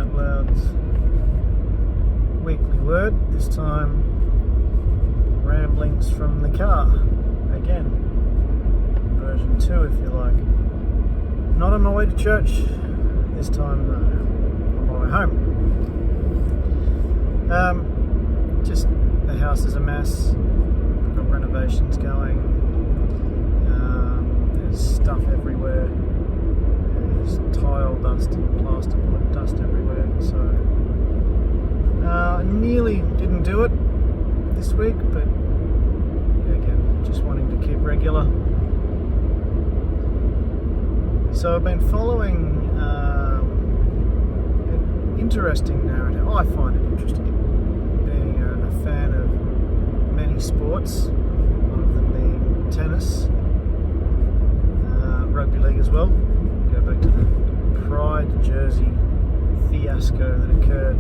Out Loud's weekly word, this time ramblings from the car. Again, version 2 if you like. Not on my way to church, this time on my way home. Just the house is a mess, I've got renovations going, there's stuff everywhere. There's tile dust and plasterboard dust everywhere, so nearly didn't do it this week, but again, just wanting to keep regular. So I've been following an interesting narrative. I find it interesting, being a fan of many sports, one of them being tennis, rugby league as well. Go back to the Pride jersey fiasco that occurred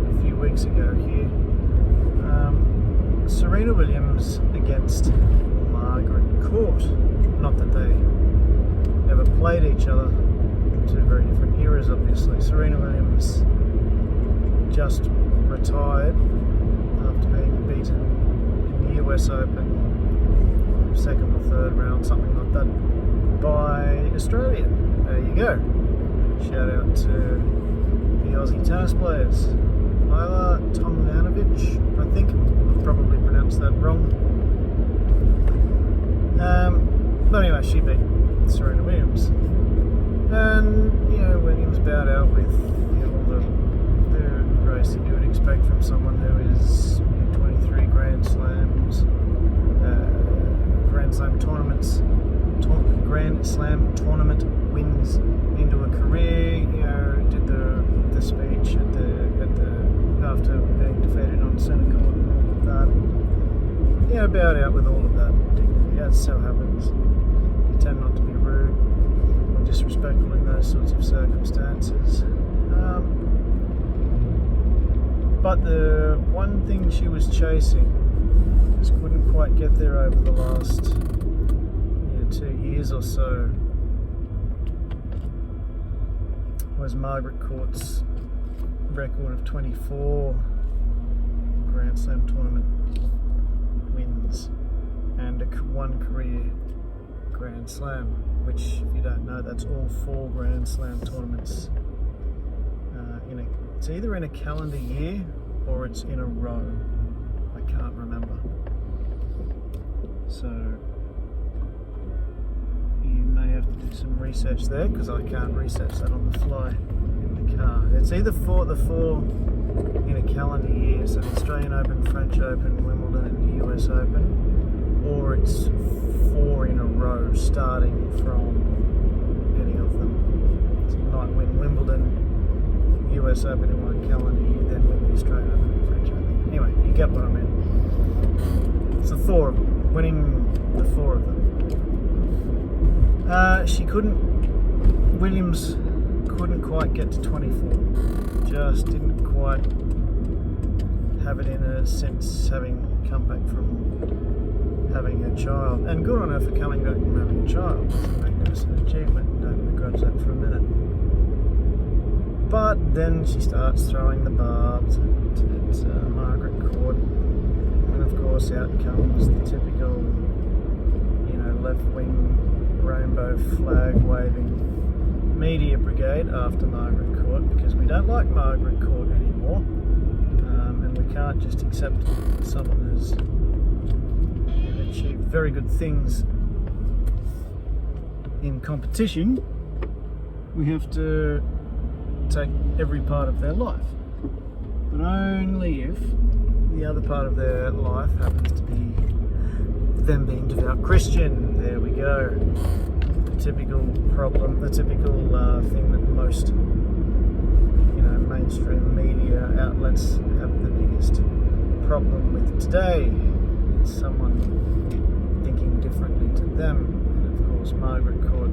a few weeks ago here. Serena Williams against Margaret Court. Not that they ever played each other, two very different eras obviously. Serena Williams just retired after being beaten in the US Open, second or third round, something like that, by Australia. There you go. Shout out to the Aussie tennis players. Isla Tomljanovic, I think. I probably pronounced that wrong. But anyway, she beat Serena Williams. And, Williams bowed out with all the racing you would expect from someone who is 23 Grand Slams, Grand Slam tournaments, Grand Slam tournament wins into a career. Did the speech at the after being defeated on centre court and all of that. Bowed out with all of that dignity, as so happens. You tend not to be rude or disrespectful in those sorts of circumstances. But the one thing she was chasing, just couldn't quite get there over the last 2 years or so, was Margaret Court's record of 24 Grand Slam tournament wins and one career Grand Slam, which, if you don't know, that's all 4 Grand Slam tournaments. It's either in a calendar year or it's in a row. I can't remember. So you may have to do some research there, because I can't research that on the fly in the car. It's either the four in a calendar year, so the Australian Open, French Open, Wimbledon and the US Open, or it's 4 in a row starting from any of them. So you might win Wimbledon, US Open in one calendar year, then win the Australian Open and French Open. Anyway, you get what I mean. It's the 4 of them, winning the 4 of them. Williams couldn't quite get to 24. Just didn't quite have it in her since having come back from having a child. And good on her for coming back from having a child. It's a magnificent achievement, don't begrudge that for a minute. But then she starts throwing the barbs at Margaret Court. And of course out comes the typical, left-wing rainbow flag waving media brigade after Margaret Court, because we don't like Margaret Court anymore, and we can't just accept someone who's achieved very good things in competition. We have to take every part of their life, but only if the other part of their life happens to be them being devout Christian. There we go. The typical problem, the typical thing that most mainstream media outlets have the biggest problem with today. It's someone thinking differently to them. And of course Margaret Court,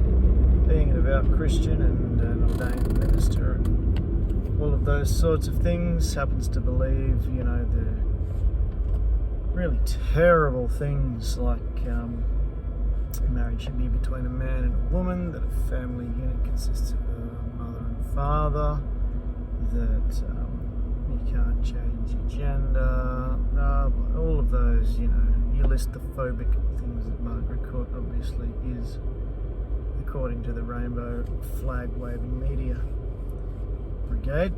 being a devout Christian and an ordained minister and all of those sorts of things, happens to believe, the really terrible things like marriage should be between a man and a woman, that a family unit consists of a mother and father, that you can't change your gender, all of those, you list the phobic things that Margaret Court obviously is, according to the rainbow flag waving media brigade.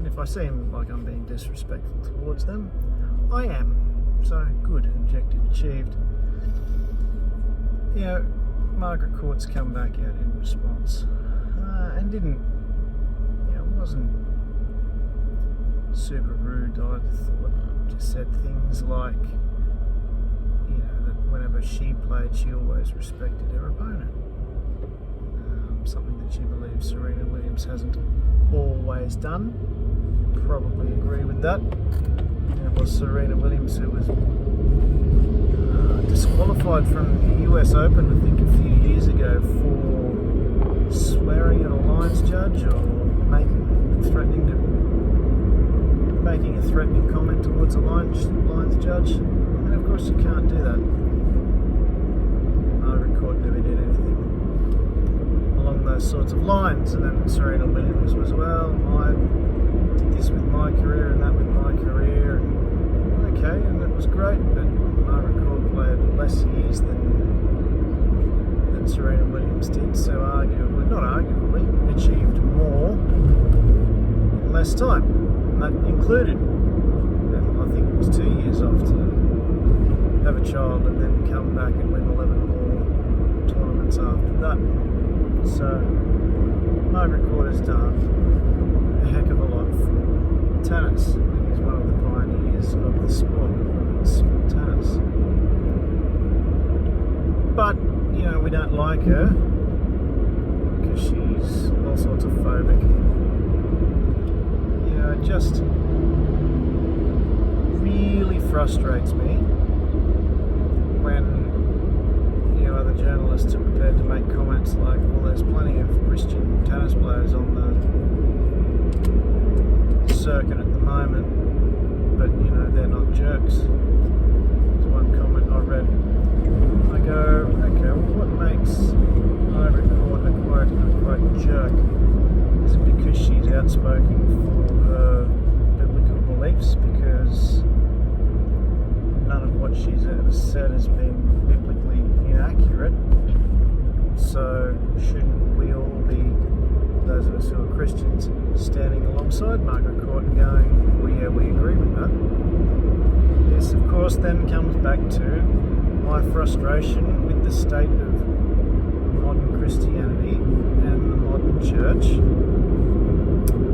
If I seem like I'm being disrespectful towards them, I am. So good, objective achieved. Margaret Court's come back out in response and wasn't super rude. I thought, just said things like, that whenever she played, she always respected her opponent. Something that she believes Serena Williams hasn't always done. Probably agree with that. It was Serena Williams who was disqualified from the US Open, I think, a few years ago for swearing at a lines judge or making a threatening comment towards a lines judge. And of course you can't do that. Margaret Court never did anything along those sorts of lines. And then Serena Williams was, I did this with my career and that with my career. And okay, and it was great, but Margaret Court played less years than Serena Williams did, so not arguably, achieved more in less time. And that included, I think it was 2 years off to have a child and then come back and win 11 more tournaments after that. So Margaret Court has done a heck of a lot for tennis. I think he's one of the pioneers of the sport, women's tennis. But, we don't like her because she's all sorts of phobic. It just really frustrates me when other journalists are prepared to make comments like, there's plenty of Christian tennis players on the circuit at the moment, but they're not jerks. There's one comment I read. I go, okay, what makes Margaret Court a quote-unquote jerk? Is it because she's outspoken for her biblical beliefs? Because none of what she's ever said has been biblically inaccurate. So shouldn't we all be, those of us who are Christians, standing alongside Margaret Court and going, we agree with that? This, of course, then comes back to my frustration with the state of modern Christianity and the modern church,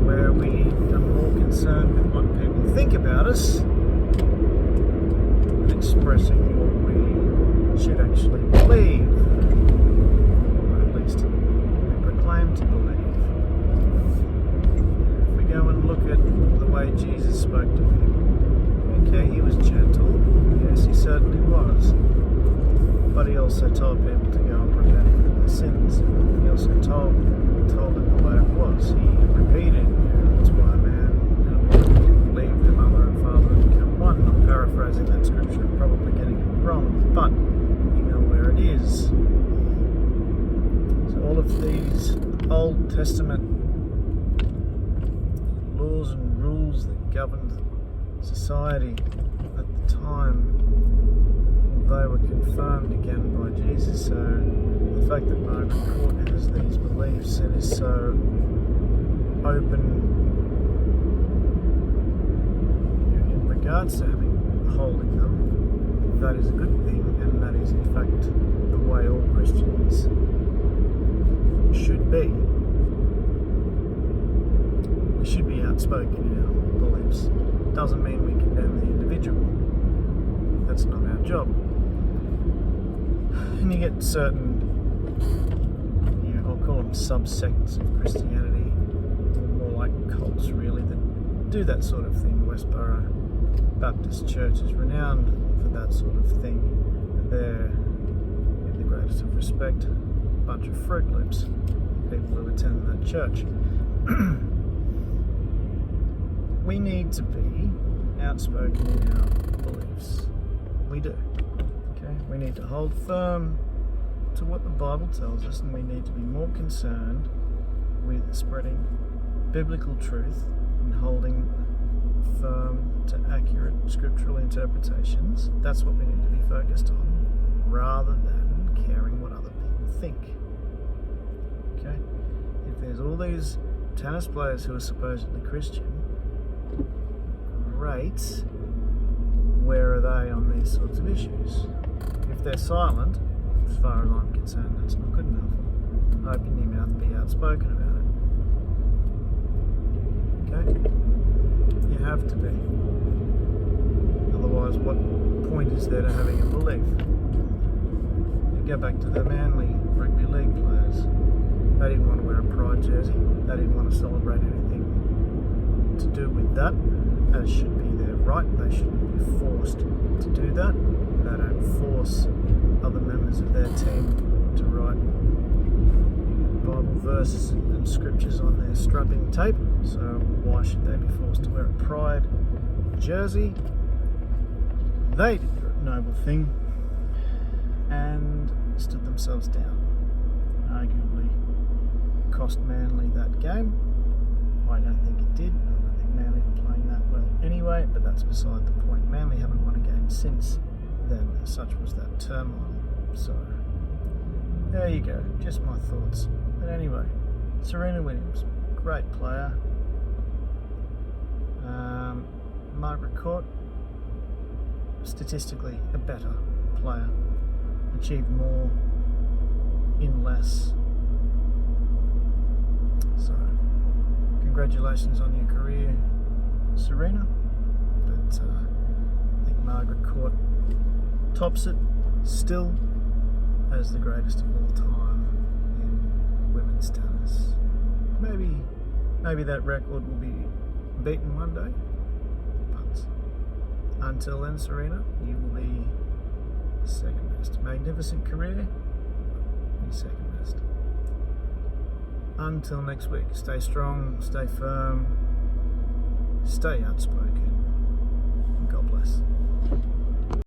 where we are more concerned with what people think about us than expressing what we should actually believe, or at least we proclaim to believe. If we go and look at the way Jesus spoke to people, okay, he was gentle, yes, he certainly was. But he also told people to go and repent for their sins. He also told them the way it was. He repeated, that's why a man and a woman leave their mother and father and become one. I'm paraphrasing that scripture and probably getting it wrong, but you know where it is. So all of these Old Testament laws and rules that governed society at the time, they were confirmed again by Jesus. So the fact that Margaret Court has these beliefs and is so open in regards to holding them, that is a good thing, and that is in fact the way all Christians should be. We should be outspoken in our beliefs. Doesn't mean we condemn the individual. That's not our job. And you get certain, I'll call them subsects of Christianity, or more like cults really, that do that sort of thing. Westboro Baptist Church is renowned for that sort of thing. And they're, in the greatest of respect, a bunch of Fruit Loops, people who attend that church. We need to be outspoken in our beliefs. We do. Okay? We need to hold firm to what the Bible tells us, and we need to be more concerned with spreading biblical truth and holding firm to accurate scriptural interpretations. That's what we need to be focused on, rather than caring what other people think. Okay? If there's all these tennis players who are supposedly Christian, great. Where are they on these sorts of issues? If they're silent, as far as I'm concerned, that's not good enough. Open your mouth, be outspoken about it. Okay? You have to be. Otherwise, what point is there to having a belief? You go back to the Manly rugby league players. They didn't want to wear a pride jersey. They didn't want to celebrate anything to do with that, as should be their right. They shouldn't be forced to do that. They don't force other members of their team to write Bible verses and scriptures on their strapping tape, so why should they be forced to wear a pride jersey? They did the noble thing and stood themselves down. Arguably cost Manly that game. I don't think it did. I don't think Manly were playing that well anyway, but that's beside the point. Manly haven't won a game since then, such was that turmoil. So there you go, just my thoughts. But anyway, Serena Williams, great player. Margaret Court, statistically a better player, achieved more in less. So congratulations on your career, Serena. But I think Margaret Court tops it still as the greatest of all time in women's tennis. Maybe that record will be beaten one day, but until then, Serena, you will be second best. Magnificent career, you're second best. Until next week, stay strong, stay firm, stay outspoken, and God bless.